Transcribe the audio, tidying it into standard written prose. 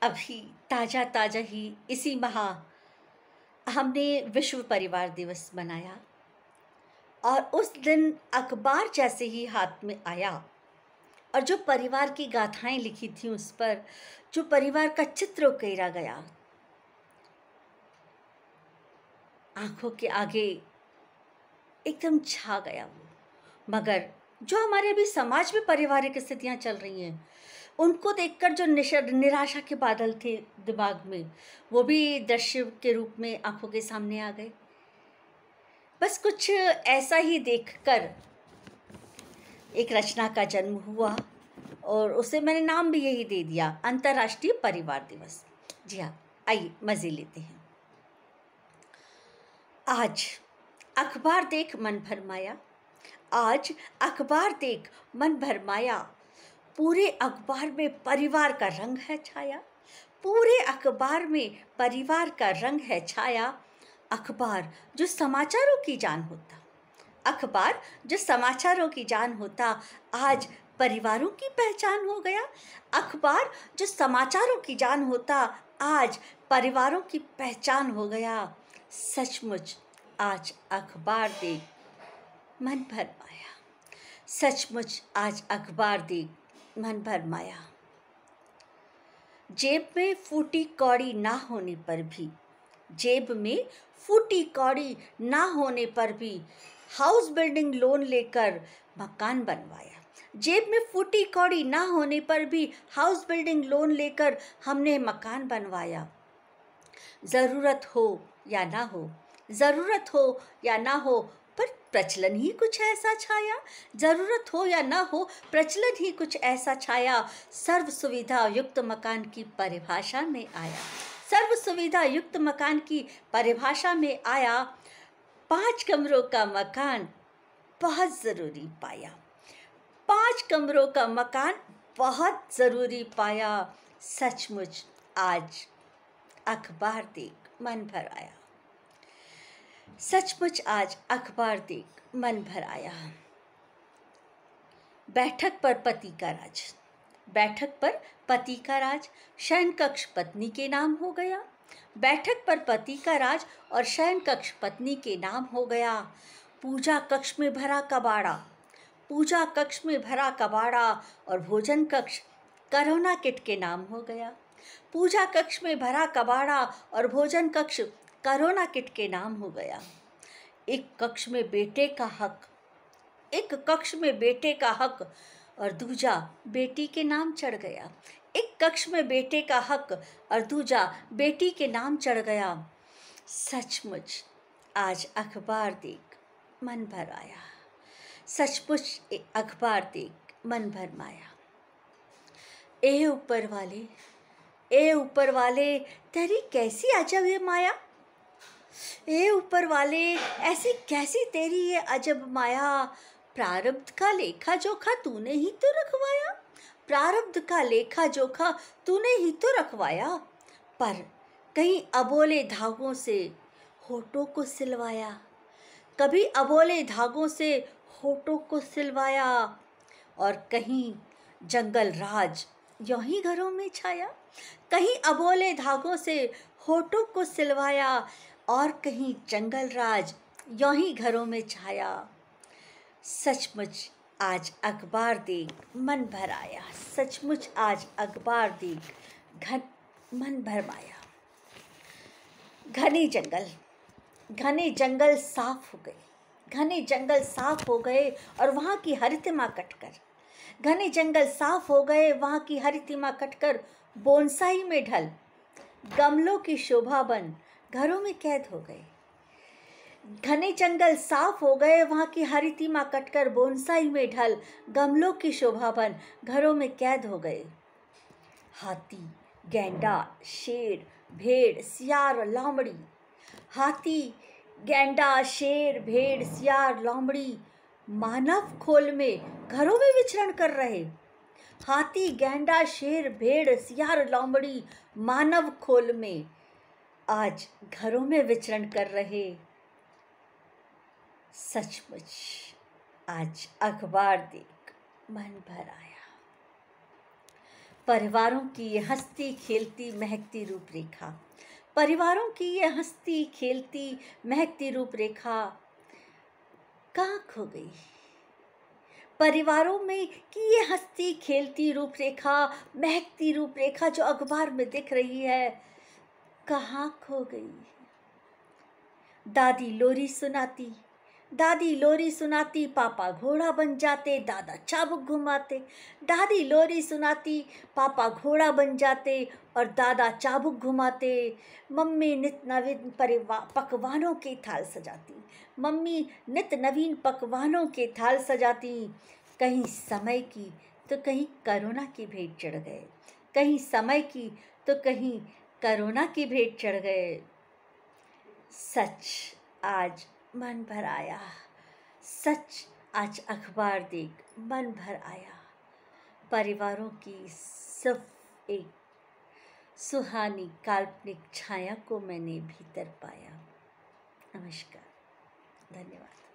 अभी ताज़ा ताज़ा ही इसी माह हमने विश्व परिवार दिवस मनाया और उस दिन अखबार जैसे ही हाथ में आया और जो परिवार की गाथाएं लिखी थी उस पर जो परिवार का चित्र उकेरा गया, आंखों के आगे एकदम छा गया वो। मगर जो हमारे अभी समाज में पारिवारिक स्थितियां चल रही हैं उनको देखकर जो निराशा के बादल थे दिमाग में, वो भी दृश्य के रूप में आंखों के सामने आ गए। बस कुछ ऐसा ही देखकर एक रचना का जन्म हुआ और उसे मैंने नाम भी यही दे दिया, अंतर्राष्ट्रीय परिवार दिवस। जी हाँ, आइए मज़े लेते हैं। आज अखबार देख मन भरमाया, आज अखबार देख मन भरमाया, पूरे अखबार में परिवार का रंग है छाया, पूरे अखबार में परिवार का रंग है छाया। अखबार जो समाचारों की जान होता, अखबार जो समाचारों की जान होता, आज परिवारों की पहचान हो गया। अखबार जो समाचारों की जान होता, आज परिवारों की पहचान हो गया। सचमुच आज अखबार देख मन भरमाया, सचमुच आज अखबार देख मन भरमाया। जेब में फूटी कौड़ी ना होने पर भी, जेब में फूटी कौड़ी ना होने पर भी हाउस बिल्डिंग लोन लेकर मकान बनवाया। जेब में फूटी कौड़ी ना होने पर भी हाउस बिल्डिंग लोन लेकर हमने मकान बनवाया। ज़रूरत हो या ना हो, ज़रूरत हो या ना हो, पर प्रचलन ही कुछ ऐसा छाया। ज़रूरत हो या ना हो, प्रचलन ही कुछ ऐसा छाया। सर्व सुविधा युक्त मकान की परिभाषा में आया, सर्व सुविधा युक्त मकान की परिभाषा में आया। 5 कमरों का मकान बहुत ज़रूरी पाया, 5 कमरों का मकान बहुत ज़रूरी पाया। सचमुच आज अखबार देख मन भर आया, सचमुच आज अखबार देख मन भर आया। बैठक पर पति का राज, बैठक पर पति का राज, शयन कक्ष पत्नी के नाम हो गया। बैठक पर पति का राज और शयन कक्ष पत्नी के नाम हो गया। पूजा कक्ष में भरा कबाड़ा, पूजा कक्ष में भरा कबाड़ा और भोजन कक्ष कोरोना किट के नाम हो गया। पूजा कक्ष में भरा कबाड़ा और भोजन कक्ष कोरोना किट के नाम हो गया। एक कक्ष में बेटे का हक, एक कक्ष में बेटे का हक और दूजा बेटी के नाम चढ़ गया। एक कक्ष में बेटे का हक और दूजा बेटी के नाम चढ़ गया। सचमुच आज अखबार देख मन भर आया, सचमुच अखबार देख मन भर माया। ए ऊपर वाले, ए ऊपर वाले, तेरी कैसी अजब ये माया। ए ऊपर वाले, ऐसी कैसी तेरी ये अजब माया। प्रारब्ध का लेखा जोखा तूने ही तो रखवाया, प्रारब्ध का लेखा जोखा तूने ही तो रखवाया। पर कहीं अबोले धागों से होठों को सिलवाया, कभी अबोले धागों से होठों को सिलवाया। और कहीं जंगल राज यूं ही घरों में छाया, कहीं अबोले धागों से होठों को सिलवाया और कहीं जंगल राज यूं ही घरों में छाया। सचमुच आज अखबार देख मन भर आया, सचमुच आज अखबार देख मन भरमाया। घने जंगल, घने जंगल साफ हो गए, घने जंगल साफ हो गए और वहाँ की हरितिमा कटकर, घने जंगल साफ हो गए वहाँ की हरितिमा कटकर बोनसाई में ढल गमलों की शोभा बन घरों में कैद हो गए। घने जंगल साफ हो गए वहाँ की हरितिमा कटकर बोनसाई में ढल गमलों की शोभा बन घरों में कैद हो गए। हाथी, गैंडा, शेर, भेड़, सियार, लोमड़ी, हाथी, गैंडा, शेर, भेड़, सियार, लोमड़ी मानव खोल में घरों में विचरण कर रहे। हाथी, गैंडा, शेर, भेड़, सियार, लोमड़ी मानव खोल में आज घरों में विचरण कर रहे। सचमुच आज अखबार देख मन भर आया। परिवारों की ये हंसती खेलती महकती रूपरेखा, परिवारों की ये हंसती खेलती महकती रूपरेखा कहाँ खो गई? परिवारों में की ये हंसती खेलती रूपरेखा, महकती रूपरेखा जो अखबार में दिख रही है, कहाँ खो गई? दादी लोरी सुनाती, दादी लोरी सुनाती, पापा घोड़ा बन जाते, दादा चाबुक घुमाते। दादी लोरी सुनाती, पापा घोड़ा बन जाते और दादा चाबुक घुमाते। मम्मी नित नवीन पकवानों के थाल सजाती, मम्मी नित नवीन पकवानों के थाल सजाती। कहीं समय की तो कहीं करुणा की भेंट चढ़ गए, कहीं समय की तो कहीं करुणा की भेंट चढ़ गए। सच आज मन भर आया, सच आज अखबार देख मन भर आया। परिवारों की सिर्फ एक सुहानी काल्पनिक छाया को मैंने भीतर पाया। नमस्कार, धन्यवाद।